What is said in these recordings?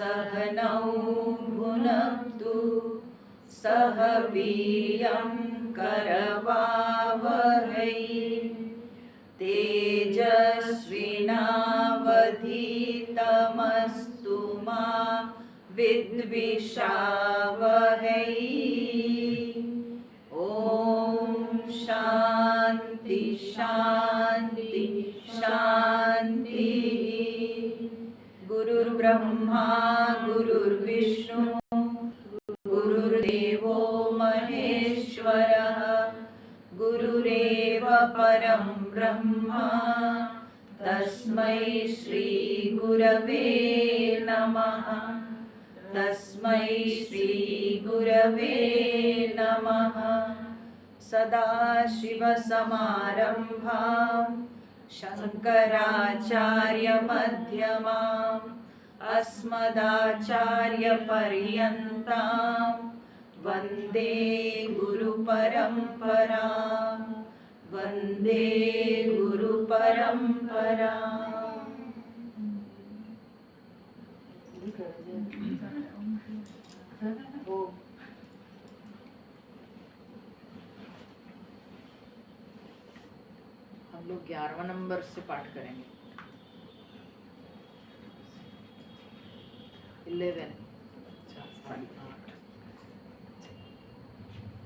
सहनौ भुनक्तु सह वीर्यं करवावहै तेजस्विनावधीतमस्तु मा विद्विषावहै। ॐ शान्ति शान्ति शान्ति। गुरुर्ब्रह्मा गुरुर्विष्णु गुरुर्देवो महेश्वरः गुरुरेव परं ब्रह्मा तस्मै श्री गुरवे नमः। तस्मै श्री गुरवे नमः। सदाशिवसमारम्भां शङ्कराचार्यमध्यमाम् अस्मदाचार्यपर्यन्तां वन्दे गुरुपरम्परां वन्दे गुरुपरम्परां। हम लोग 11वां नंबर से पाठ करेंगे। 11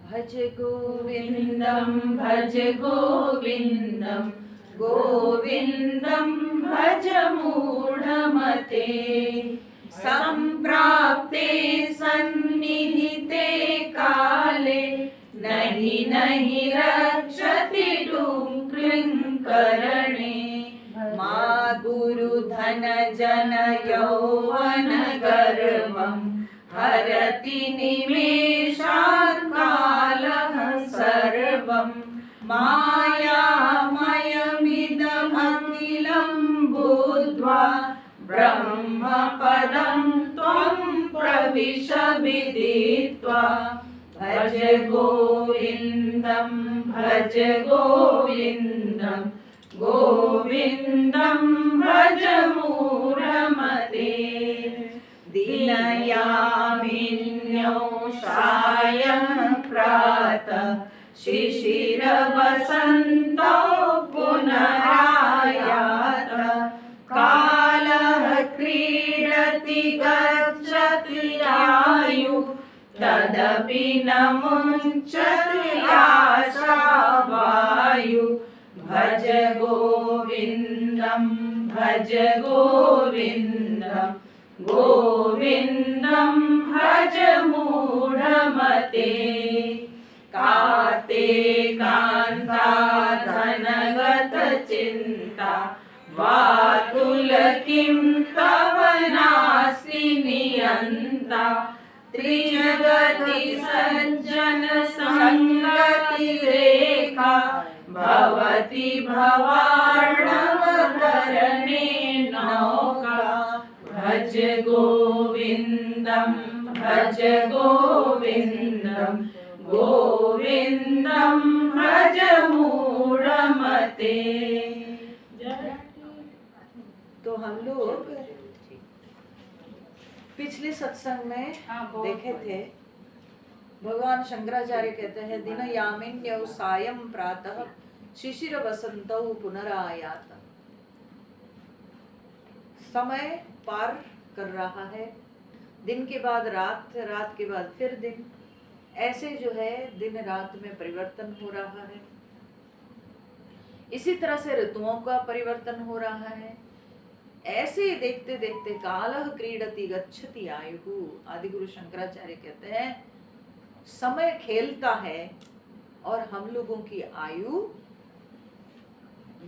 भज गोविंदम भज गोविंदम गोविंदम भज मूढ़मते संप्राप्ते सन्निहिते काले नहि नहि रक्षति डुङ्कृङ्करणे मा गुरु धन जन यौवन गर्वं हरति निमेषात् कालः सर्वं मायामयमिदमखिलं बुद्ध्वा ब्रह्मपदं त्वं प्रविश विदित्वा। भज गोविन्दं भज गोविन्दं गोविन्दं भज मूढ़मते दिनयामिन्यौ सायं प्रातः शिशिरवसन्तौ पुनरायातः कालः क्रीडति गच्छति आयुः तदपि न मुञ्चति आशावायुः। भज गोविन्दं भज गोविन्दं गोविन्दं भज मूढ़मते काते कान्ता धनगत चिन्ता वातुल किं तव नास्ति नियन्ता त्रिजगति सज्जन संगति रेखा भवति भवार्णव तरणे नौका। भज गोविन्दं भज गोविन्दं गोविन्दं भज मूढ़मते। तो हम लोग पिछले सत्संग में देखे थे, भगवान शंकराचार्य कहते हैं दिन यामिन्यौ सायं प्रातः शिशिर वसंतौ पुनरायात। समय पार कर रहा है, दिन के बाद रात, रात के बाद फिर दिन, ऐसे जो है दिन रात में परिवर्तन हो रहा है। इसी तरह से ऋतुओं का परिवर्तन हो रहा है। ऐसे देखते देखते कालः क्रीडति गच्छति आयुः। आदि गुरु शंकराचार्य कहते हैं समय खेलता है और हम लोगों की आयु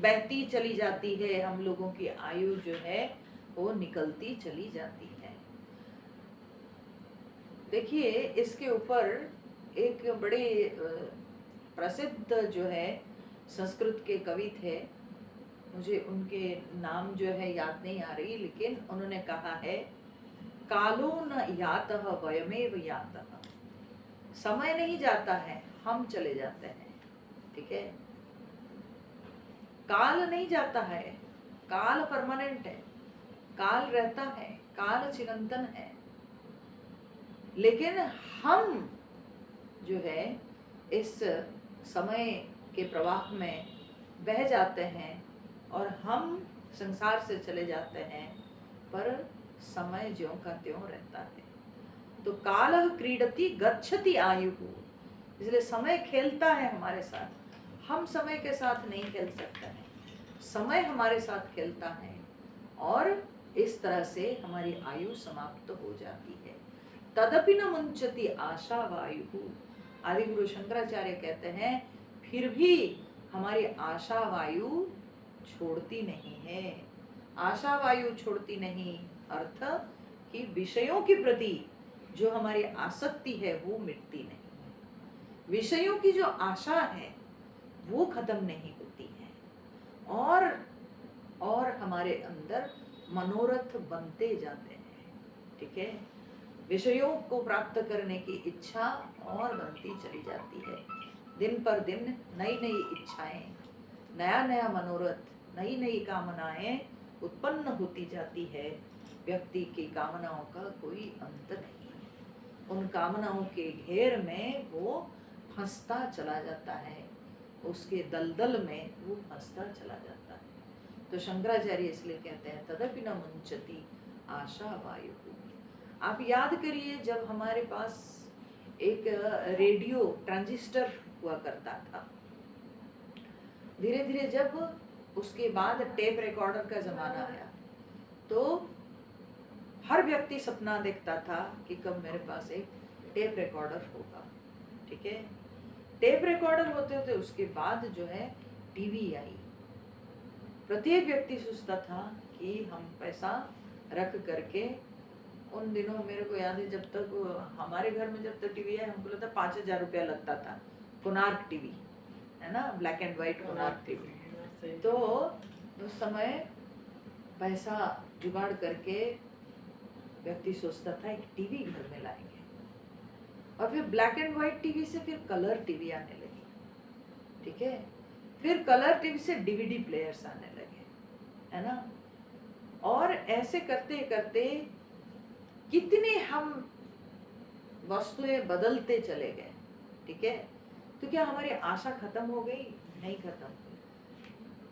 बहती चली जाती है, हम लोगों की आयु जो है वो निकलती चली जाती है। देखिए इसके ऊपर एक बड़े प्रसिद्ध जो है संस्कृत के कवि थे, मुझे उनके नाम जो है याद नहीं आ रही, लेकिन उन्होंने कहा है कालो न यातः वयमेव यातः, समय नहीं जाता है, हम चले जाते हैं। ठीक है, काल नहीं जाता है, काल परमानेंट है, काल रहता है, काल चिरंतन है, लेकिन हम जो है इस समय के प्रवाह में बह जाते हैं और हम संसार से चले जाते हैं, पर समय ज्यों का त्यों रहता है। तो कालः क्रीडति गच्छति आयुः, इसलिए समय खेलता है हमारे साथ, हम समय के साथ नहीं खेल सकते हैं, समय हमारे साथ खेलता है और इस तरह से हमारी आयु समाप्त हो जाती है। तदपि न मुंचति आशा वायु, आदि गुरु शंकराचार्य कहते हैं फिर भी हमारी आशा वायु छोड़ती नहीं है। आशा वायु छोड़ती नहीं, अर्थ कि विषयों के प्रति जो हमारी आसक्ति है वो मिटती नहीं, विषयों की जो आशा है वो खत्म नहीं होती है, और हमारे अंदर मनोरथ बनते जाते हैं। ठीक है, विषयों को प्राप्त करने की इच्छा और बनती चली जाती है, दिन पर दिन नई नई इच्छाएं, नया नया मनोरथ, नई नई कामनाएं उत्पन्न होती जाती है। व्यक्ति की कामनाओं का कोई अंत नहीं, उन कामनाओं के घेर में वो फंसता चला जाता है, उसके दलदल में वो फंसता चला जाता है। तो शंकराचार्य इसलिए कहते हैं तदपि न मुंचति आशा वायु। आप याद करिए जब हमारे पास एक रेडियो ट्रांजिस्टर हुआ करता था, धीरे धीरे जब उसके बाद टेप रिकॉर्डर का जमाना आया, तो हर व्यक्ति सपना देखता था कि कब मेरे पास एक टेप रिकॉर्डर होगा। ठीक है, टेप रिकॉर्डर होते होते उसके बाद जो है टीवी आई। प्रत्येक व्यक्ति सोचता था कि हम पैसा रख करके, उन दिनों मेरे को याद है जब तक हमारे घर में जब तक टीवी है हमको लगता 5,000 रुपया लगता था, कोणार्क टीवी है ना, black and white Konark TV. तो उस समय पैसा जुगाड़ करके व्यक्ति सोचता था एक टीवी घर में लाएंगे, और फिर ब्लैक एंड व्हाइट टीवी से फिर कलर टीवी आने लगी। ठीक है, फिर कलर टीवी से डीवीडी प्लेयर्स आने लगे, है ना, और ऐसे करते करते कितने हम वस्तुएं बदलते चले गए। ठीक है, तो क्या हमारी आशा खत्म हो गई? नहीं खत्म हुई,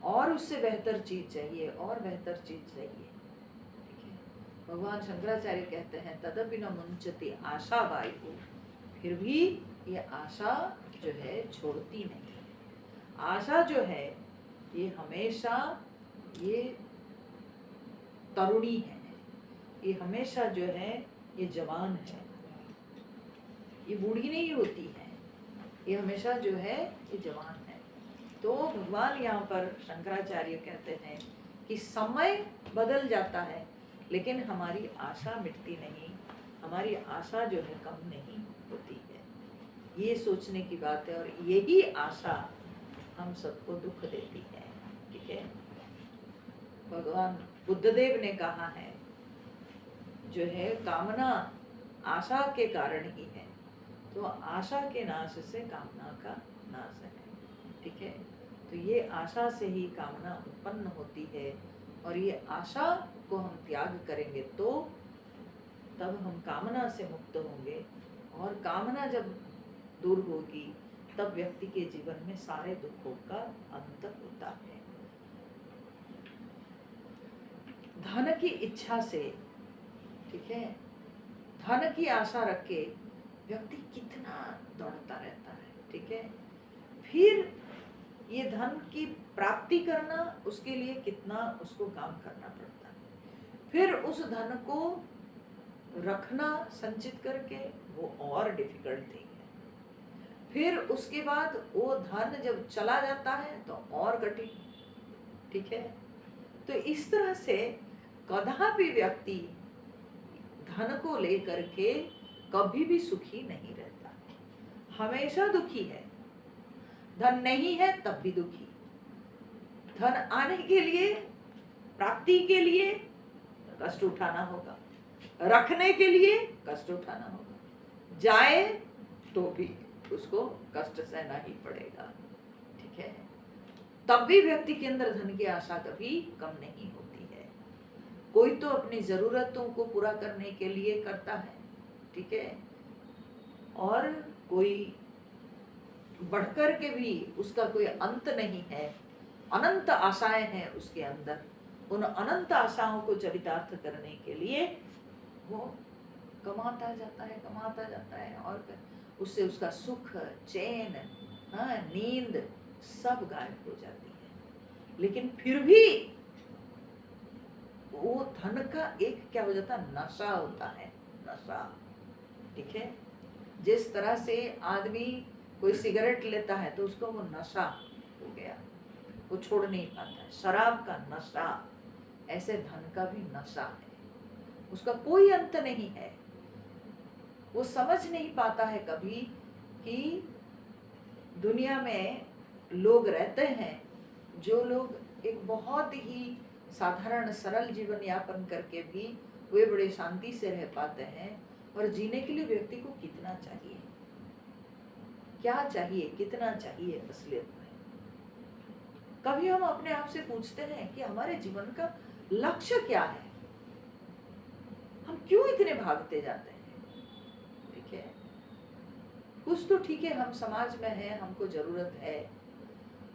और उससे बेहतर चीज चाहिए, और बेहतर चीज चाहिए। ठीक है, भगवान शंकराचार्य कहते हैं तदपि न मुंचति आशा वायु, फिर भी ये आशा जो है छोड़ती नहीं। आशा जो है ये हमेशा ये तरुणी है, ये हमेशा जो है ये जवान है, ये बूढ़ी नहीं होती है, ये हमेशा जो है ये जवान है। तो भगवान यहाँ पर शंकराचार्य कहते हैं कि समय बदल जाता है लेकिन हमारी आशा मिटती नहीं, हमारी आशा जो है कम नहीं होती है। ये सोचने की बात है, और यही आशा हम सबको दुख देती है। ठीक है, भगवान बुद्धदेव ने कहा है जो है कामना आशा के कारण ही है, तो आशा के नाश से कामना का नाश है। ठीक है, तो ये आशा से ही कामना उत्पन्न होती है, और ये आशा को हम त्याग करेंगे तो तब हम कामना से मुक्त होंगे, और कामना जब दूर होगी तब व्यक्ति के जीवन में सारे दुखों का अंत होता है। धन की इच्छा से, ठीक है, धन की आशा रख के व्यक्ति कितना दौड़ता रहता है। ठीक है, फिर ये धन की प्राप्ति करना उसके लिए कितना उसको काम करना पड़ता है, फिर उस धन को रखना संचित करके वो और डिफिकल्ट थिंग है, फिर उसके बाद वो धन जब चला जाता है तो और कठिन, ठीक है। तो इस तरह से कदापि व्यक्ति धन को लेकर के कभी भी सुखी नहीं रहता, हमेशा दुखी है। धन नहीं है तब भी दुखी, धन आने के लिए, प्राप्ति के लिए कष्ट उठाना होगा, रखने के लिए कष्ट उठाना होगा, जाए तो भी उसको कष्ट सहना ही पड़ेगा, ठीक है। तब भी व्यक्ति के अंदर धन की आशा कभी कम नहीं होती है। कोई तो अपनी जरूरतों को पूरा करने के लिए करता है, ठीक है, और कोई बढ़कर के भी उसका कोई अंत नहीं है, अनंत आशाएं हैं उसके अंदर। उन अनंत आशाओं को चरितार्थ करने के लिए वो कमाता जाता है और उससे उसका सुख, चैन, नींद सब गायब हो जाती है। लेकिन फिर भी वो धन का एक क्या हो जाता है, नशा होता है, नशा, ठीक है। जिस तरह से आदमी कोई सिगरेट लेता है तो उसको वो नशा हो गया, वो छोड़ नहीं पाता है, शराब का नशा, ऐसे धन का भी नशा है, उसका कोई अंत नहीं है। वो समझ नहीं पाता है कभी कि दुनिया में लोग रहते हैं जो लोग एक बहुत ही साधारण सरल जीवन यापन करके भी वे बड़े शांति से रह पाते हैं। और जीने के लिए व्यक्ति को कितना चाहिए, क्या चाहिए, कितना चाहिए असलियत में? कभी हम अपने आप से पूछते हैं कि हमारे जीवन का लक्ष्य क्या है, हम क्यों इतने भागते जाते हैं, ठीक है। कुछ तो ठीक है, हम समाज में हैं, हमको जरूरत है,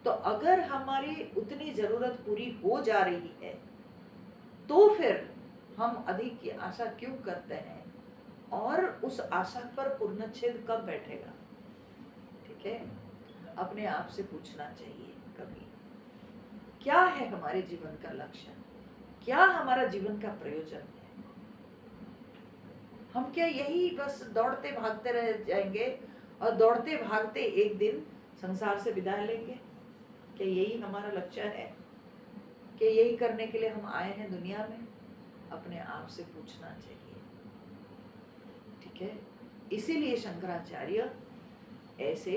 तो अगर हमारी उतनी जरूरत पूरी हो जा रही है तो फिर हम अधिक की आशा क्यों करते हैं, और उस आशा पर पूर्णच्छेद कब बैठेगा, ठीक है। अपने आप से पूछना चाहिए कभी, क्या है हमारे जीवन का लक्ष्य, क्या हमारा जीवन का प्रयोजन है। हम क्या यही बस दौड़ते भागते रह जाएंगे और दौड़ते भागते एक दिन संसार से विदाई लेंगे? क्या यही हमारा लक्ष्य है? क्या यही करने के लिए हम आए हैं दुनिया में? अपने आप से पूछना चाहिए, ठीक है। इसीलिए शंकराचार्य ऐसे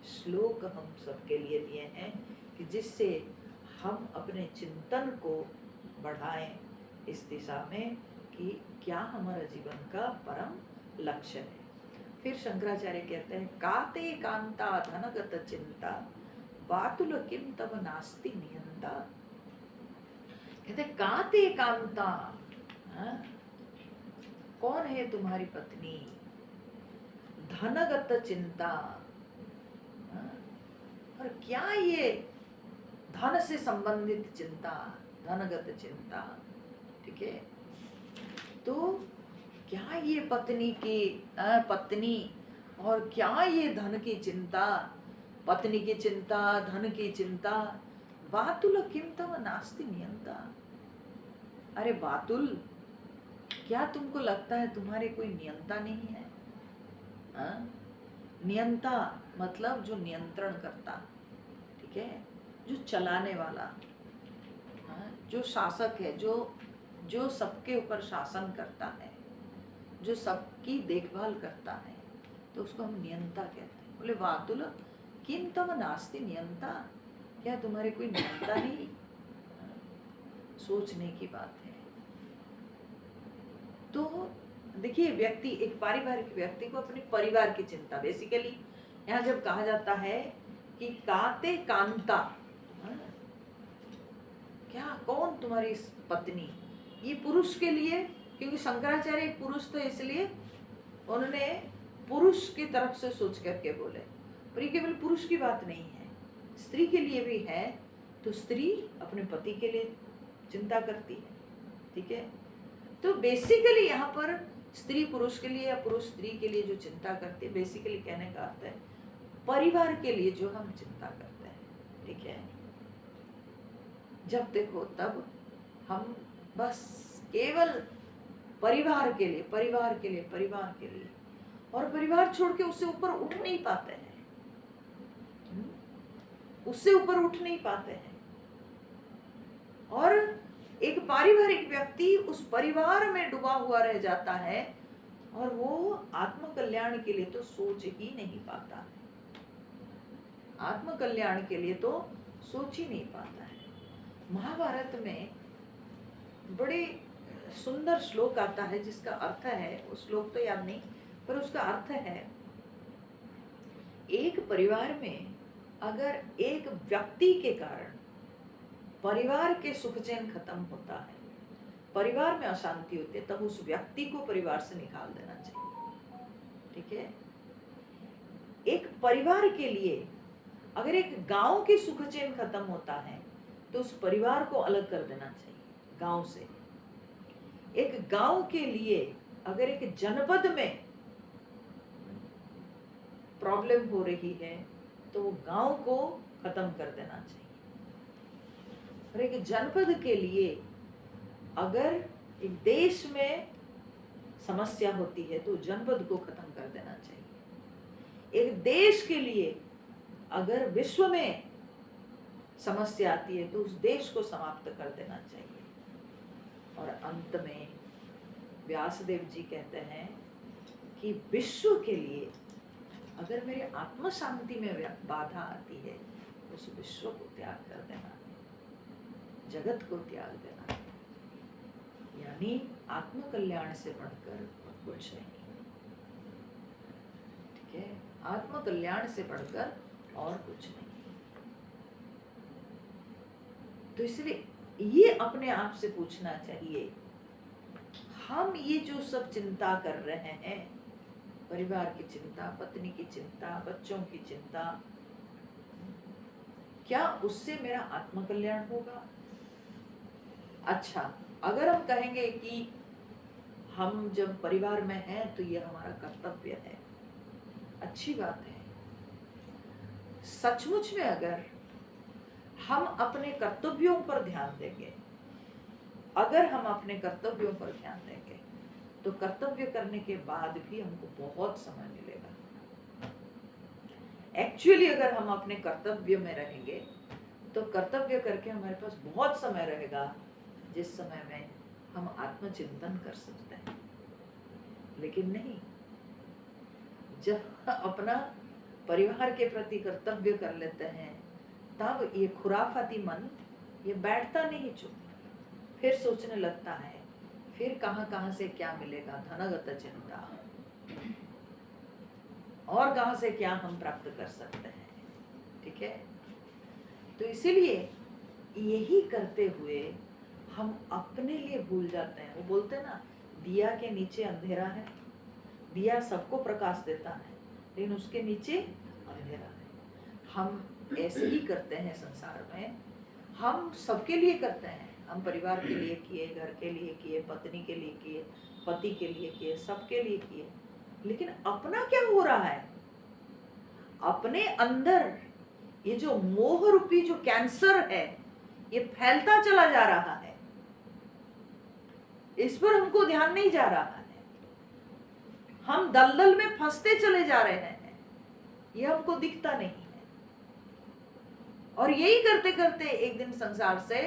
श्लोक हम सबके लिए दिए हैं कि जिससे हम अपने चिंतन को बढ़ाएं इस दिशा में कि क्या हमारा जीवन का परम लक्ष्य है। फिर शंकराचार्य कहते हैं, काते कांता धनगत चिंता वातुल किम तब नास्ति नियंता। कहते काते कांता, कौन है तुम्हारी पत्नी, धनगत चिंता, और क्या ये धन से संबंधित चिंता, धनगत चिंता, ठीक है। तो क्या ये पत्नी की पत्नी, और क्या ये धन की चिंता, पत्नी की चिंता, धन की चिंता, वातुल किम तव नास्ति नियंता। अरे वातुल, क्या तुमको लगता है तुम्हारे कोई नियंता नहीं है? नियंता मतलब जो नियंत्रण करता, ठीक है, जो चलाने वाला, जो शासक है, जो सबके ऊपर शासन करता है, जो सबकी देखभाल करता है, तो उसको हम नियंता कहते हैं। बोले वातुल किम तम नास्ति नियंता, क्या तुम्हारे कोई नियंता नहीं? सोचने की बात है। तो देखिए, व्यक्ति, एक पारिवारिक व्यक्ति को अपने परिवार की चिंता, बेसिकली यहाँ जब कहा जाता है कि काते कांता, क्या, कौन तुम्हारी पत्नी, ये पुरुष के लिए, क्योंकि शंकराचार्य एक पुरुष तो इसलिए उन्होंने पुरुष की तरफ से सोच करके बोले, पर ये केवल पुरुष की बात नहीं है, स्त्री के लिए भी है। तो स्त्री अपने पति के लिए चिंता करती है, ठीक है। तो बेसिकली यहाँ पर स्त्री पुरुष के लिए या पुरुष स्त्री के लिए जो चिंता करती है, बेसिकली कहने का अर्थ है परिवार के लिए जो हम चिंता करते हैं, ठीक है। जब देखो तब हम बस केवल परिवार के लिए, परिवार के लिए, परिवार के लिए, और परिवार छोड़ के उससे ऊपर उठ नहीं पाते हैं, उससे ऊपर उठ नहीं पाते हैं। और एक पारिवारिक व्यक्ति उस परिवार में डूबा हुआ रह जाता है और वो आत्म कल्याण के लिए तो सोच ही नहीं पाता है, आत्म कल्याण के लिए तो सोच ही नहीं पाता है। महाभारत में बड़े सुंदर श्लोक आता है जिसका अर्थ है, उस श्लोक तो याद नहीं पर उसका अर्थ है, एक परिवार में अगर एक व्यक्ति के कारण परिवार के सुख चैन खत्म होता है, परिवार में अशांति होती है, तब उस व्यक्ति को परिवार से निकाल देना चाहिए। ठीक है, एक परिवार के लिए अगर एक गांव के सुख चैन खत्म होता है तो उस परिवार को अलग कर देना चाहिए गांव से। एक गांव के लिए अगर एक जनपद में प्रॉब्लम हो रही है तो गांव को खत्म कर देना चाहिए। और एक जनपद के लिए अगर एक देश में समस्या होती है तो जनपद को खत्म कर देना चाहिए। एक देश के लिए अगर विश्व में समस्या आती है तो उस देश को समाप्त कर देना चाहिए। और अंत में व्यासदेव जी कहते हैं कि विश्व के लिए अगर मेरे आत्म शांति में बाधा आती है उस विश्व को त्याग कर देना, जगत को त्याग देना, यानी आत्म कल्याण से बढ़कर कुछ नहीं। ठीक है, आत्म कल्याण से बढ़कर और कुछ नहीं। तो इसलिए ये अपने आप से पूछना चाहिए, हम ये जो सब चिंता कर रहे हैं, परिवार की चिंता, पत्नी की चिंता, बच्चों की चिंता, क्या उससे मेरा आत्म कल्याण होगा? अच्छा, अगर हम कहेंगे कि हम जब परिवार में हैं तो ये हमारा कर्तव्य है, अच्छी बात है। सचमुच में अगर हम अपने कर्तव्यों पर ध्यान देंगे, अगर हम अपने कर्तव्यों पर ध्यान देंगे तो कर्तव्य करने के बाद भी हमको बहुत समय मिलेगा। एक्चुअली अगर हम अपने कर्तव्य में रहेंगे तो कर्तव्य करके हमारे पास बहुत समय रहेगा जिस समय में हम आत्मचिंतन कर सकते हैं। लेकिन नहीं, जब अपना परिवार के प्रति कर्तव्य कर लेते हैं तब ये खुराफाती मन ये बैठता नहीं चुप, फिर सोचने लगता है फिर कहाँ से क्या मिलेगा, धनगत चिंता, और कहाँ से क्या हम प्राप्त कर सकते हैं। ठीक है, तो इसीलिए यही करते हुए हम अपने लिए भूल जाते हैं। वो बोलते हैं ना, दिया के नीचे अंधेरा है, दिया सबको प्रकाश देता है लेकिन उसके नीचे अंधेरा है। हम ऐसे ही करते हैं संसार में, हम सबके लिए करते हैं, हम परिवार के लिए किए, घर के लिए किए, पत्नी के लिए किए, पति के लिए किए, सबके लिए किए, लेकिन अपना क्या हो रहा है? अपने अंदर ये जो मोह रूपी जो कैंसर है ये फैलता चला जा रहा है, इस पर हमको ध्यान नहीं जा रहा है। हम दलदल में फंसते चले जा रहे हैं, ये हमको दिखता नहीं है। और यही करते करते एक दिन संसार से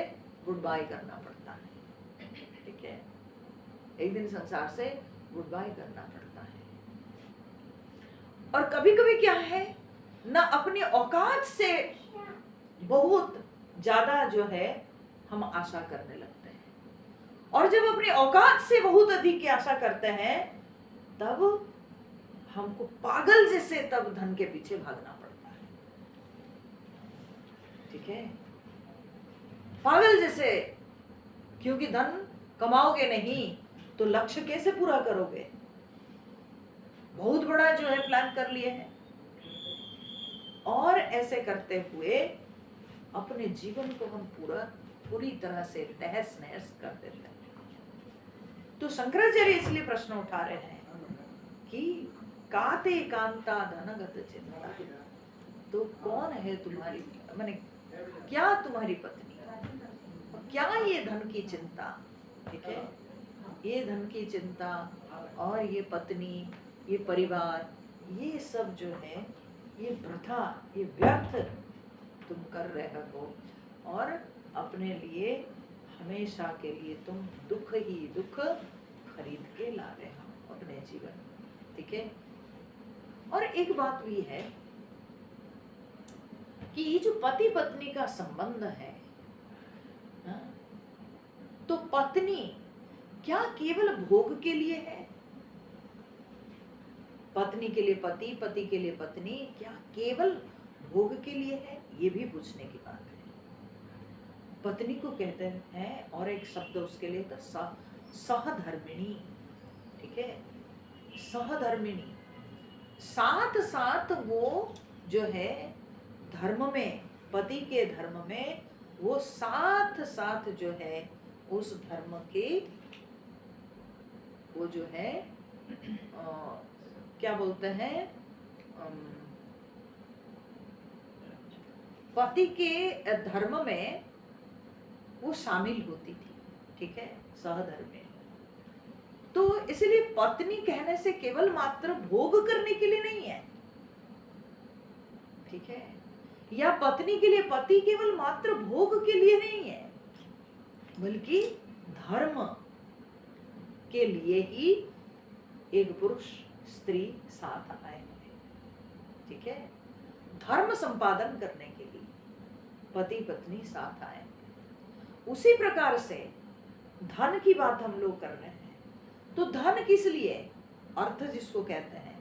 गुड बाय करना पड़ता है। ठीक है, एक दिन संसार से गुड बाय करना पड़ता है। और कभी कभी क्या है ना, अपनी औकात से बहुत ज्यादा जो है हम आशा करने लगते हैं, और जब अपनी औकात से बहुत अधिक की आशा करते हैं तब हमको पागल जैसे तब धन के पीछे भागना पड़ता है। ठीक है, पागल जैसे, क्योंकि धन कमाओगे नहीं तो लक्ष्य कैसे पूरा करोगे? बहुत बड़ा जो है प्लान कर लिए हैं, और ऐसे करते हुए अपने जीवन को हम पूरी तरह से तहस नहस कर देते हैं। तो शंकराचार्य इसलिए प्रश्न उठा रहे हैं कि काते कांता धनगत चिंता, तो कौन है तुम्हारी, माने क्या तुम्हारी पत्नी, क्या ये धन की चिंता? ठीक है, ये धन की चिंता और ये पत्नी, ये परिवार, ये सब जो है ये वृथा, ये व्यर्थ तुम कर रहे हो, और अपने लिए हमेशा के लिए तुम दुख ही दुख खरीद के ला रहे हो अपने जीवन में, ठीक है। और एक बात भी है कि ये जो पति पत्नी का संबंध है ना, तो पत्नी क्या केवल भोग के लिए है? पत्नी के लिए पति, पति के लिए पत्नी क्या केवल भोग के लिए है? ये भी पूछने की बात है। पत्नी को कहते हैं, और एक शब्द उसके लिए तो सहधर्मिणी, ठीक है, सहधर्मिणी। साथ साथ वो जो है धर्म में, पति के धर्म में वो साथ साथ जो है उस धर्म के वो जो है क्या बोलते हैं, पति के धर्म में वो शामिल होती थी, ठीक है, सहधर्मिणी। तो इसलिए पत्नी कहने से केवल मात्र भोग करने के लिए नहीं है, ठीक है, या पत्नी के लिए पति केवल मात्र भोग के लिए नहीं है, बल्कि धर्म के लिए ही एक पुरुष स्त्री साथ आए हैं, ठीक है। धर्म संपादन करने के लिए पति पत्नी साथ आए। उसी प्रकार से धन की बात हम लोग कर रहे हैं, तो धन किस लिए, अर्थ जिसको कहते हैं,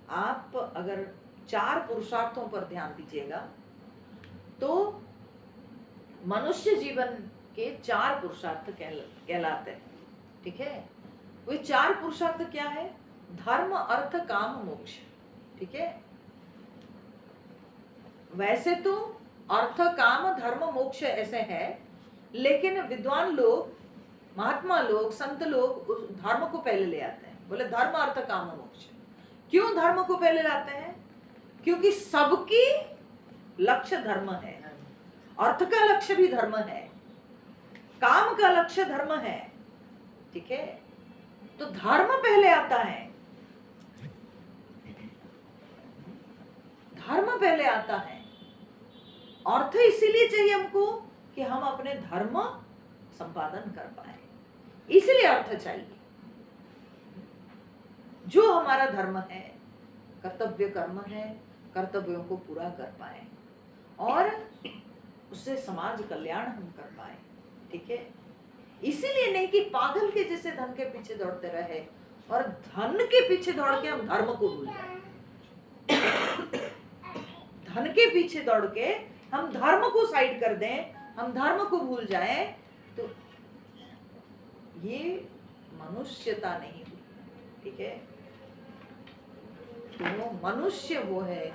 आप अगर 4 पुरुषार्थों पर ध्यान दीजिएगा तो मनुष्य जीवन के 4 पुरुषार्थ कहलाते हैं, ठीक है। वो 4 पुरुषार्थ क्या है? धर्म, अर्थ, काम, मोक्ष, ठीक है। वैसे तो अर्थ, काम, धर्म, मोक्ष ऐसे है, लेकिन विद्वान लोग, महात्मा लोग, संत लोग उस धर्म को पहले ले आते हैं। बोले धर्म, अर्थ, काम, मोक्ष। क्यों धर्म को पहले लाते हैं? क्योंकि सबकी लक्ष्य धर्म है। अर्थ का लक्ष्य भी धर्म है, काम का लक्ष्य धर्म है, ठीक है। तो धर्म पहले आता है, धर्म पहले आता है। अर्थ इसीलिए चाहिए हमको कि हम अपने धर्म संपादन कर पाए, इसलिए अर्थ चाहिए। जो हमारा धर्म है, कर्तव्य कर्म है, कर्तव्यों को पूरा कर पाए और उससे समाज कल्याण हम कर पाए, ठीक है। इसीलिए नहीं कि पागल के जैसे धन के पीछे दौड़ते रहे और धन के पीछे दौड़ के हम धर्म को भूल जाए। धन के पीछे दौड़ के हम धर्म को साइड कर दें, हम धर्म को भूल जाएं, तो ये मनुष्यता नहीं हुई, ठीक है। तो मनुष्य वो है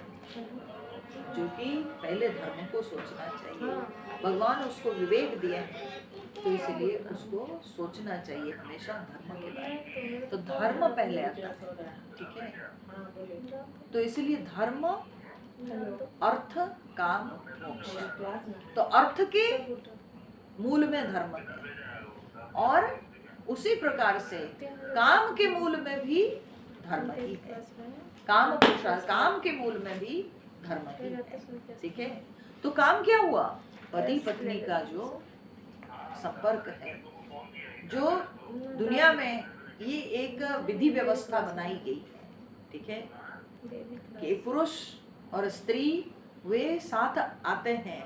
जो कि पहले धर्म को सोचना चाहिए। भगवान उसको विवेक दिया है, तो इसलिए उसको सोचना चाहिए हमेशा धर्म के बारे में। तो धर्म पहले आता है, ठीक है। तो इसलिए धर्म, अर्थ, काम, मोक्ष। तो अर्थ के मूल में धर्म है और उसी प्रकार से काम के मूल में भी धर्म ही है। काम पुरुषार्थ, काम के मूल में भी धर्म ही है, ठीक है। तो काम क्या हुआ? पति पत्नी का जो संपर्क है, जो दुनिया में ये एक विधि व्यवस्था बनाई गई है, ठीक है, कि पुरुष और स्त्री वे साथ आते हैं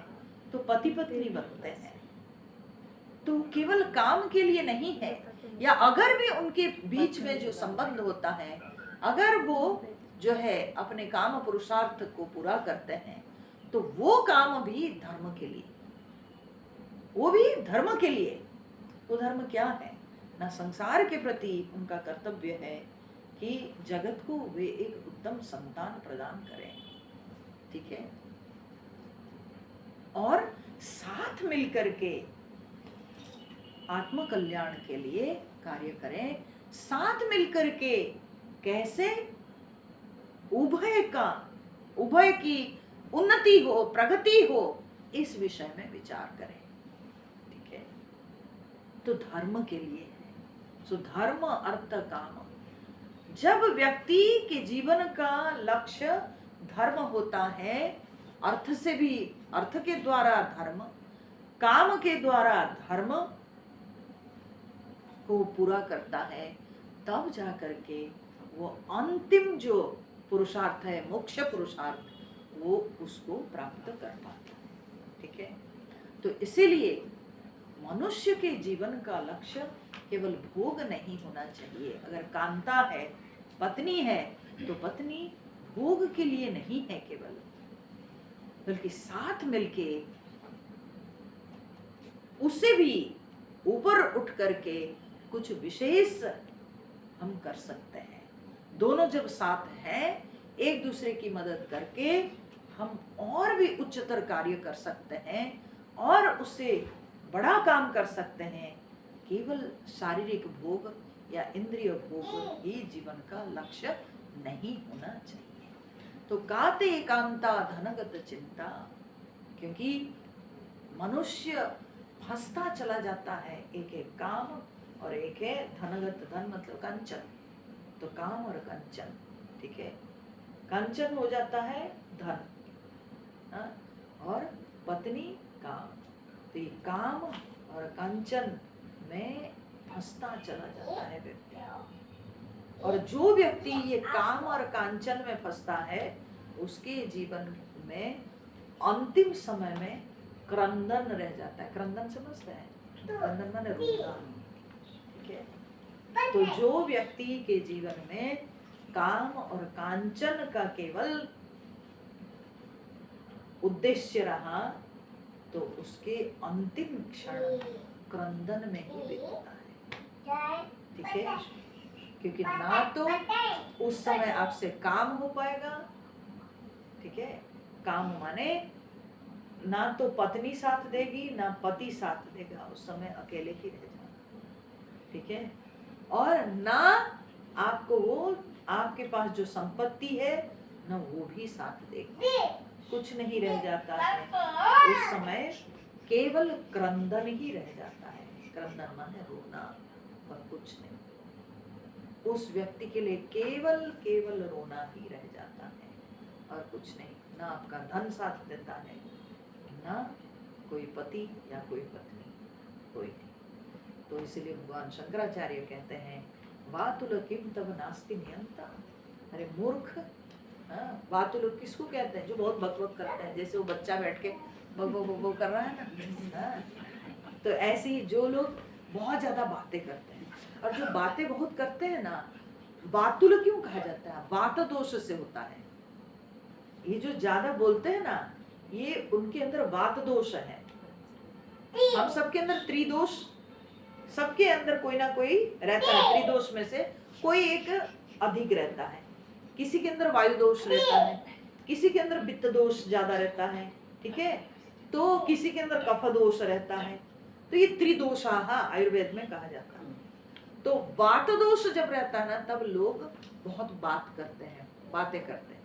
तो पति पत्नी बनते हैं। तो केवल काम के लिए नहीं है, या अगर भी उनके बीच में जो संबंध होता है, अगर वो जो है अपने काम पुरुषार्थ को पूरा करते हैं, तो वो काम भी धर्म के लिए, वो भी धर्म के लिए। वो धर्म क्या है ना? संसार के प्रति उनका कर्तव्य है कि जगत को वे एक उत्तम संतान प्रदान करें, ठीक है, और साथ मिलकर के आत्म कल्याण के लिए कार्य करें। साथ मिलकर के कैसे उभय की उन्नति हो, प्रगति हो, इस विषय में विचार करें, ठीक है। तो धर्म के लिए है। सो धर्म, अर्थ, काम। जब व्यक्ति के जीवन का लक्ष्य धर्म होता है, अर्थ से भी, अर्थ के द्वारा धर्म, काम के द्वारा धर्म को पूरा करता है, तब जा करके वो अंतिम जो पुरुषार्थ है, मोक्ष पुरुषार्थ, वो उसको प्राप्त कर पाता है। ठीक है, तो इसीलिए मनुष्य के जीवन का लक्ष्य केवल भोग नहीं होना चाहिए। अगर कांता है, पत्नी है, तो पत्नी भोग के लिए नहीं है केवल, बल्कि साथ मिलके उससे भी ऊपर उठ करके कुछ विशेष हम कर सकते हैं। दोनों जब साथ हैं, एक दूसरे की मदद करके हम और भी उच्चतर कार्य कर सकते हैं और उससे बड़ा काम कर सकते हैं। केवल शारीरिक भोग या इंद्रिय भोग ही जीवन का लक्ष्य नहीं होना चाहिए। तो काते एकांता धनगत चिंता, क्योंकि मनुष्य फंसता चला जाता है, एक है काम और एक है धनगत। धन मतलब कंचन, तो काम और कंचन। ठीक है, कंचन हो जाता है धन, और पत्नी काम। तो ये काम और कंचन में फंसता चला जाता है व्यक्ति। और जो व्यक्ति ये काम और कांचन में फंसता है, उसके जीवन में अंतिम समय में क्रंदन रह जाता है। क्रंदन समझते हैं? क्रंदन माने रोना। ठीक है, तो जो व्यक्ति के जीवन में काम और कांचन का केवल उद्देश्य रहा, तो उसके अंतिम क्षण क्रंदन में ही बीतता है। ठीक है, क्योंकि ना तो उस समय आपसे काम हो पाएगा। ठीक है, काम माने ना तो पत्नी साथ देगी, ना पति साथ देगा, उस समय अकेले ही रह जाना। ठीक है, और ना आपको वो आपके पास जो संपत्ति है ना वो भी साथ देगा, कुछ नहीं रह जाता है। उस समय केवल क्रंदन ही रह जाता है। क्रंदन माने रोना और कुछ नहीं। उस व्यक्ति के लिए केवल केवल रोना ही रह जाता है और कुछ नहीं। ना आपका धन साथ देता है, ना कोई पति या कोई पत्नी, कोई नहीं। तो इसलिए भगवान शंकराचार्य कहते हैं, वातुल किम तब नास्ति नियंता। अरे मूर्ख, वातुल किसको कहते हैं? जो बहुत बकबक करते हैं, जैसे वो बच्चा बैठ के बक बक बक बक कर रहा है ना। तो ऐसे ही जो लोग बहुत ज्यादा बातें करते हैं, और जो बातें बहुत करते हैं ना, वातुल क्यों कहा जाता है? वात दोष से होता है। ये जो ज्यादा बोलते हैं ना, ये उनके अंदर वात दोष है। हम सबके अंदर त्रिदोष, सबके अंदर कोई ना कोई रहता है। त्रिदोष में से कोई एक अधिक रहता है। किसी के अंदर वायु दोष रहता है, किसी के अंदर वित्त दोष ज्यादा रहता है। ठीक है, तो किसी के अंदर कफ दोष रहता है। तो ये त्रिदोषाः आयुर्वेद में कहा जाता है। तो वात दोष जब रहता है ना, तब लोग बहुत बात करते हैं, बातें करते हैं,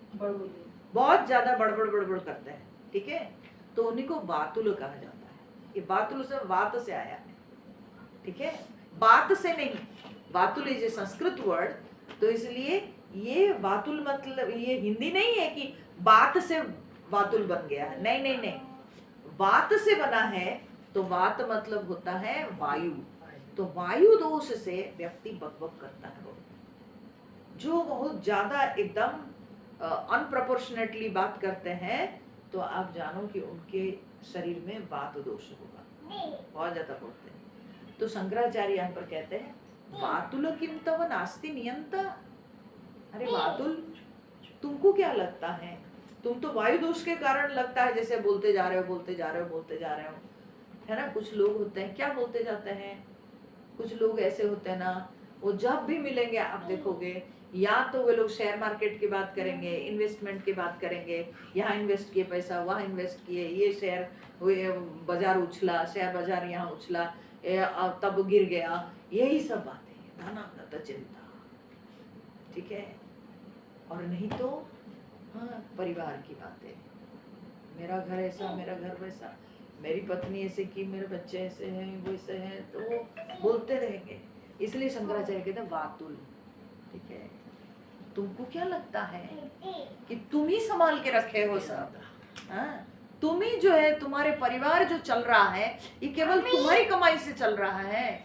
बहुत ज्यादा बड़बड़ बड़बड़ करते हैं। ठीक है, तो उन्हीं को वातुल कहा जाता है। ये वातुल से वात से आया है। ठीक है, बात से नहीं। वातुल इज ए संस्कृत वर्ड, तो इसलिए ये वातुल मतलब ये हिंदी नहीं है कि बात से वातुल बन गया है। नहीं नहीं नहीं, वात से बना है। तो वात मतलब होता है वायु। तो वायु दोष से व्यक्ति बकबक करता है। जो बहुत ज्यादा एकदम अनप्रोपोर्शनेटली बात करते हैं, तो आप जानो कि उनके शरीर में वात दोष होगा, बहुत ज्यादा बोलते हैं। तो शंकराचार्य यहाँ पर कहते हैं, वातुल किम तव नास्ति नियंता। अरे वातुल, तुमको क्या लगता है? तुम तो वायु दोष के कारण लगता है जैसे बोलते जा रहे हो, बोलते जा रहे हो, बोलते जा रहे हो, है ना। कुछ लोग होते हैं क्या बोलते जाते हैं। कुछ लोग ऐसे होते हैं ना, वो जब भी मिलेंगे आप देखोगे, या तो वो लोग शेयर मार्केट की बात करेंगे, इन्वेस्टमेंट की बात करेंगे, यहाँ इन्वेस्ट किए पैसा, वहाँ इन्वेस्ट किए, ये शेयर बाजार उछला, शेयर बाजार यहाँ उछला, तब गिर गया, यही सब बातें, धनागत चिंता। ठीक है, और नहीं तो हाँ, परिवार की बातें, मेरा घर ऐसा, मेरा घर वैसा, मेरी पत्नी ऐसे की, मेरे बच्चे ऐसे हैं, वो ऐसे हैं, तो वो बोलते रहेंगे। इसलिए शंकराचार्य कहते हैं वातुल। ठीक है, तुमको क्या लगता है कि तुम ही संभाल के रखे हो सब? हाँ, तुम ही जो है, तुम्हारे परिवार जो चल रहा है, ये केवल तुम्हारी कमाई से चल रहा है।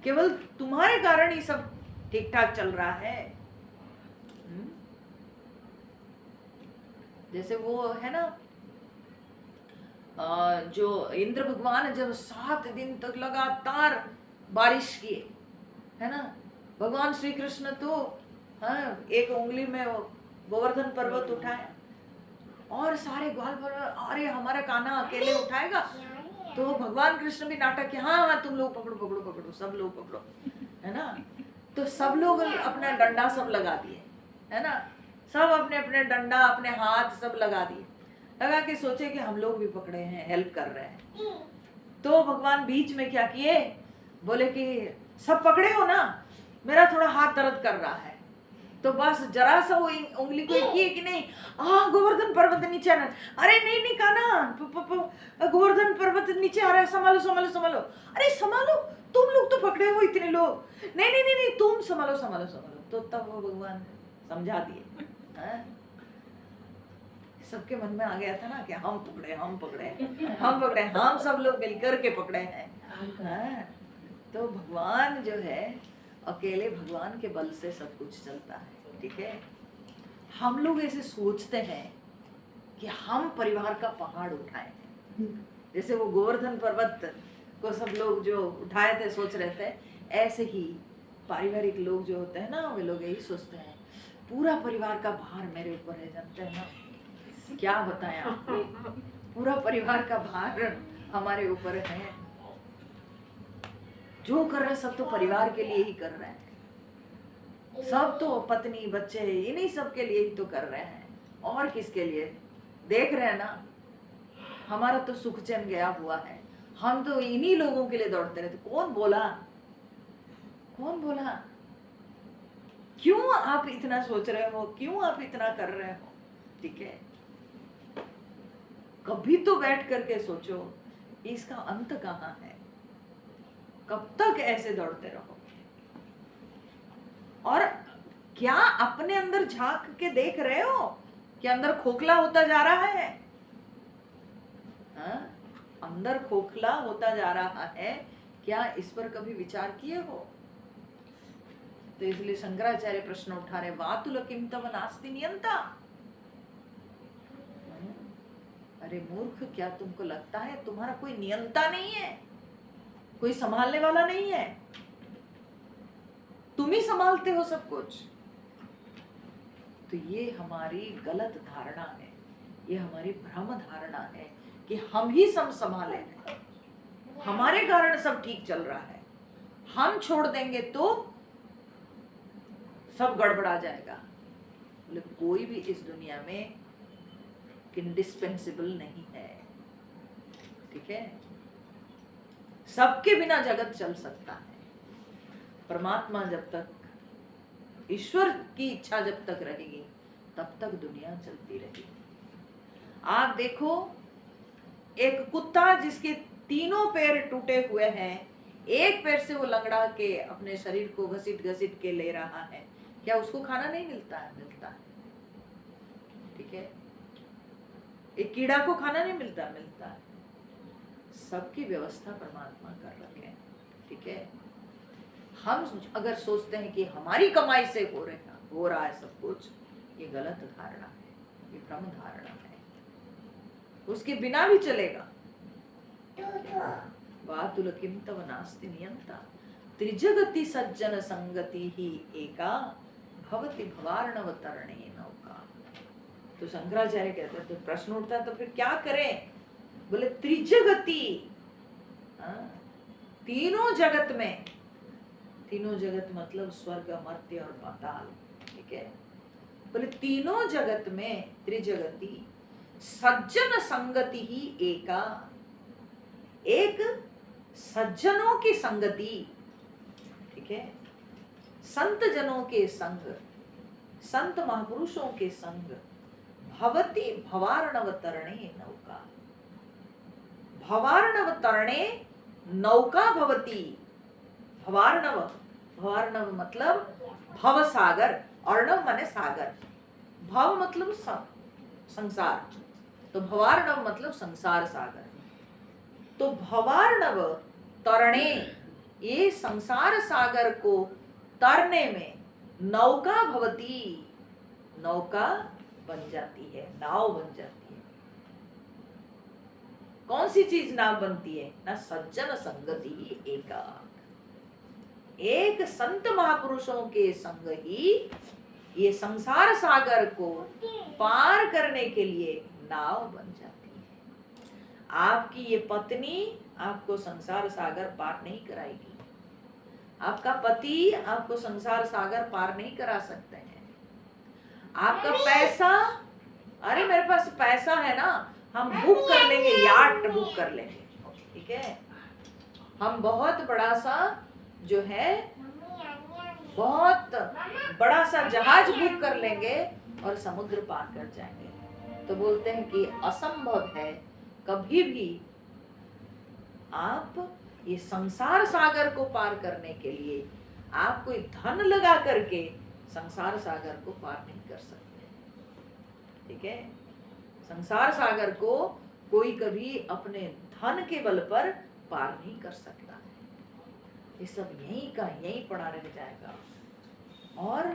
केवल तुम्हारे कारण ही सब ठीक ठाक चल रहा है। जैसे वो है ना, जो इंद्र भगवान जब 7 दिन तक लगातार बारिश किए, है ना, भगवान श्री कृष्ण तो हाँ, एक उंगली में गोवर्धन पर्वत उठाया और सारे ग्वाल पर्वत, अरे हमारा कान्हा अकेले उठाएगा, तो भगवान कृष्ण भी नाटक किया, हाँ हाँ तुम लोग पकड़ो पकड़ो पकड़ो, सब लोग पकड़ो, है ना। तो सब लोग अपना डंडा सब लगा दिए, है ना, सब अपने अपने डंडा अपने हाथ सब लगा दिए, लगा के सोचे कि हम लोग भी पकड़े हैं, हेल्प कर रहे हैं। तो भगवान बीच में क्या किए, बोले कि सब पकड़े हो ना, मेरा थोड़ा हाथ दर्द कर रहा है, तो बस जरा सा वो उंगली को किए कि नहीं, गोवर्धन पर्वत नीचे आना, अरे नहीं नहीं कान्हा, गोवर्धन पर्वत नीचे आ रहा है, संभालो संभालो संभालो, अरे संभालो, तुम लोग तो पकड़े हो इतने लोग, नहीं नहीं नहीं नहीं तुम संभालो संभालो संभालो। तो तब वो भगवान समझा दिए। सबके मन में आ गया था ना कि हम पकड़े हम पकड़े हम पकड़े, हम सब लोग मिलकर के पकड़े हैं। तो भगवान जो है, अकेले भगवान के बल से सब कुछ चलता है, ठीक है। हम लोग ऐसे सोचते हैं कि हम परिवार का पहाड़ उठाए हैं, जैसे वो गोवर्धन पर्वत को सब लोग जो उठाए थे सोच रहे थे, ऐसे ही पारिवारिक लोग जो होते हैं ना, वे लोग यही सोचते हैं पूरा परिवार का भार मेरे ऊपर है। जानते हैं ना, क्या बताएं आपको, पूरा परिवार का भार हमारे ऊपर है, जो कर रहे हैं सब तो परिवार के लिए ही कर रहे हैं, सब तो पत्नी बच्चे इन्हीं सब के लिए ही तो कर रहे हैं, और किसके लिए। देख रहे हैं ना, हमारा तो सुख चैन गया हुआ है, हम तो इन्हीं लोगों के लिए दौड़ते रहते। कौन बोला, कौन बोला, क्यों आप इतना सोच रहे हो, क्यों आप इतना कर रहे हो, ठीक है। कभी तो बैठ करके सोचो इसका अंत कहाँ है, कब तक ऐसे दौड़ते रहोगे। और क्या अपने अंदर झांक के देख रहे हो कि अंदर खोखला होता जा रहा है, हाँ? अंदर खोखला होता जा रहा है, क्या इस पर कभी विचार किए हो। तो इसलिए शंकराचार्य प्रश्न उठा रहे, वातुल किम तव नास्ति नियंता। अरे मूर्ख, क्या तुमको लगता है तुम्हारा कोई नियंता नहीं है, कोई संभालने वाला नहीं है, तुम ही संभालते हो सब कुछ। तो ये हमारी गलत धारणा है, ये हमारी भ्रम धारणा है कि हम ही सब संभाले हैं, हमारे कारण सब ठीक चल रहा है, हम छोड़ देंगे तो सब गड़बड़ा जाएगा। बोले कोई भी इस दुनिया में इंडिस्पेंसिबल नहीं है, ठीक है। सबके बिना जगत चल सकता है। परमात्मा जब तक, ईश्वर की इच्छा जब तक रहेगी तब तक दुनिया चलती रहेगी। आप देखो, एक कुत्ता जिसके तीनों पैर टूटे हुए हैं, एक पैर से वो लंगड़ा के अपने शरीर को घसीट घसीट के ले रहा है, क्या उसको खाना नहीं मिलता है? मिलता है, ठीक है। एक कीड़ा को खाना नहीं मिलता? मिलता है। सबकी व्यवस्था परमात्मा कर रखे हैं, ठीक है। हम अगर सोचते हैं कि हमारी कमाई से हो रहा है सब कुछ, ये गलत धारणा है, ये भ्रम धारणा है। उसके बिना भी चलेगा। वातुल किम तव नास्ति नियंता, त्रिजगति सज्जन संगति ही एका भवति भवार्णव तरणे नौका। तो शंकराचार्य कहते हैं, तो प्रश्न उठता है तो फिर क्या करें। बोले त्रिजगति, तीनों जगत में, तीनों जगत मतलब स्वर्ग मर्त्य और पाताल, ठीक है। बोले तीनों जगत में त्रिजगति, सज्जन संगति ही एका, एक सज्जनों की संगति, ठीक है, संत जनों के संग, संत महापुरुषों के संग, भवति भवार्णव तरणे नौका, भवार्णव तरणे नौका भवति। भवार्णव, भवार्णव मतलब भव सागर, अर्णव माने सागर, भव मतलब संसार, तो भवार्णव मतलब संसार सागर। तो भवार्णव तरणे, ये संसार सागर को तरने में नौका भवती, नौका बन जाती है, नाव बन जाती है। कौन सी चीज नाव बनती है ना? सज्जन संगति एका, एक संत महापुरुषों के संग ही ये संसार सागर को पार करने के लिए नाव बन जाती है। आपकी ये पत्नी आपको संसार सागर पार नहीं कराएगी, आपका पति आपको संसार सागर पार नहीं करा सकते हैं। आपका पैसा, अरे मेरे पास पैसा है ना, हम बुक कर लेंगे, याट बुक कर लेंगे, ठीक है, हम बहुत बड़ा सा जो है बहुत बड़ा सा जहाज बुक कर लेंगे और समुद्र पार कर जाएंगे। तो बोलते हैं कि असंभव है कभी भी आप ये संसार सागर को पार करने के लिए आप कोई धन लगा करके संसार सागर को पार नहीं कर सकते, ठीक है। संसार सागर को कोई कभी अपने धन के बल पर पार नहीं कर सकता है। ये सब यहीं का यहीं पड़ा रह जाएगा। और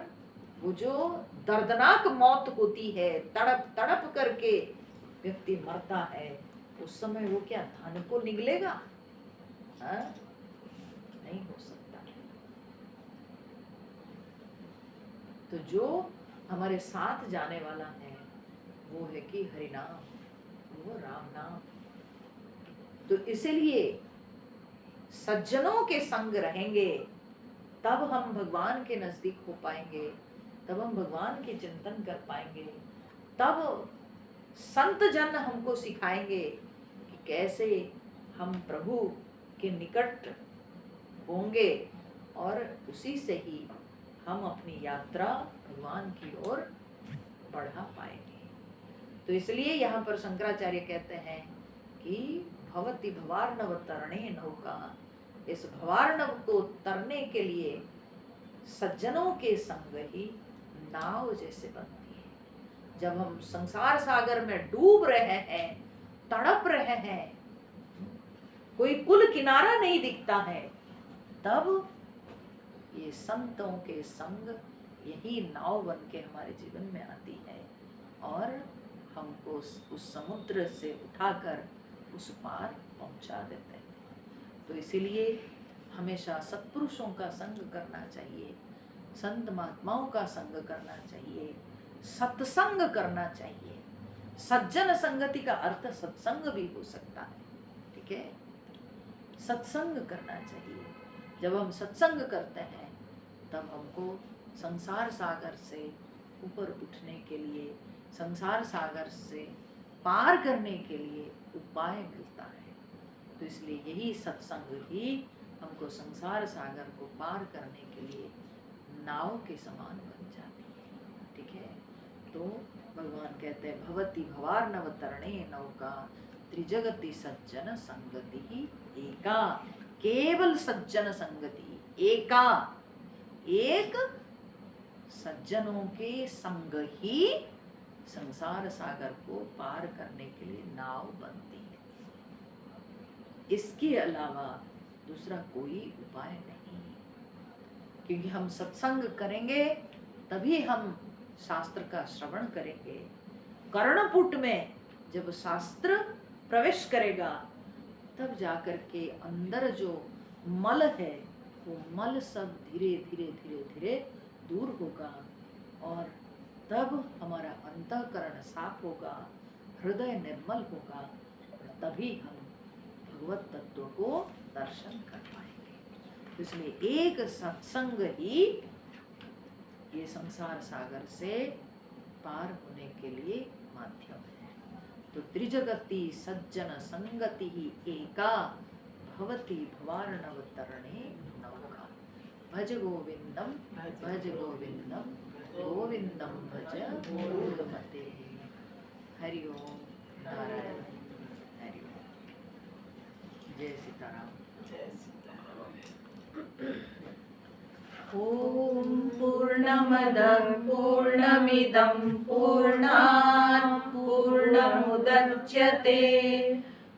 वो जो दर्दनाक मौत होती है, तड़प तड़प करके व्यक्ति मरता है, उस समय वो क्या धन को निगलेगा? नहीं हो सकता। तो जो हमारे साथ जाने वाला है वो है कि हरिनाम, वो राम नाम। तो इसीलिए सज्जनों के संग रहेंगे तब हम भगवान के नजदीक हो पाएंगे, तब हम भगवान के चिंतन कर पाएंगे, तब संत जन हमको सिखाएंगे कि कैसे हम प्रभु के निकट होंगे और उसी से ही हम अपनी यात्रा भगवान की ओर बढ़ा पाएंगे। तो इसलिए यहाँ पर शंकराचार्य कहते हैं कि भवति भवार्णव तरणे नौका, इस भवार्णव को तरने के लिए सज्जनों के संग ही नाव जैसे बनती है। जब हम संसार सागर में डूब रहे हैं, तड़प रहे हैं, कोई कुल किनारा नहीं दिखता है, तब ये संतों के संग यही नाव बन के हमारे जीवन में आती है और हमको उस समुद्र से उठाकर उस पार पहुंचा देते हैं। तो इसीलिए हमेशा सत्पुरुषों का संग करना चाहिए, संत महात्माओं का संग करना चाहिए, सत्संग करना चाहिए। सज्जन संगति का अर्थ सत्संग भी हो सकता है, ठीक है। सत्संग करना चाहिए। जब हम सत्संग करते हैं तब हमको संसार सागर से ऊपर उठने के लिए, संसार सागर से पार करने के लिए उपाय मिलता है। तो इसलिए यही सत्संग ही हमको संसार सागर को पार करने के लिए नाव के समान बन जाती है, ठीक है। तो भगवान कहते हैं भवति भवार्णव तरणे नौका त्रिजगति सज्जन संगति ही एका, केवल सज्जन संगति एका, एक सज्जनों के संग ही संसार सागर को पार करने के लिए नाव बनती है। इसके अलावा दूसरा कोई उपाय नहीं, क्योंकि हम सत्संग करेंगे तभी हम शास्त्र का श्रवण करेंगे। कर्णपुट में जब शास्त्र प्रवेश करेगा तब जाकर के अंदर जो मल है वो मल सब धीरे धीरे धीरे धीरे दूर होगा और तब हमारा अंतःकरण साफ होगा, हृदय निर्मल होगा और तभी हम भगवत तत्व को दर्शन कर पाएंगे। तो इसलिए एक सत्संग ही ये संसार सागर से पार होने के लिए माध्यम है। तो त्रिजगति सज्जन संगति ही एका भवति भवार्णव तरणे नौका। भज गोविंदम भज गोविंदम गोविंदम भज मूढ़मते। हरि ओम नारायण हरि ओम। जय सीताराम। जय सीताराम। ओम पूर्णमदः पूर्णमिदं पूर्णात् पूर्णमुदच्यते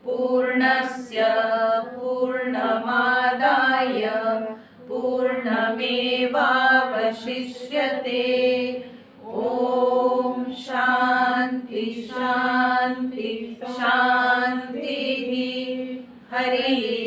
पूर्णस्य पूर्णमादाय पूर्णाय पूर्णमेवावशिष्यते। ओम शांति शांति शांति। हरि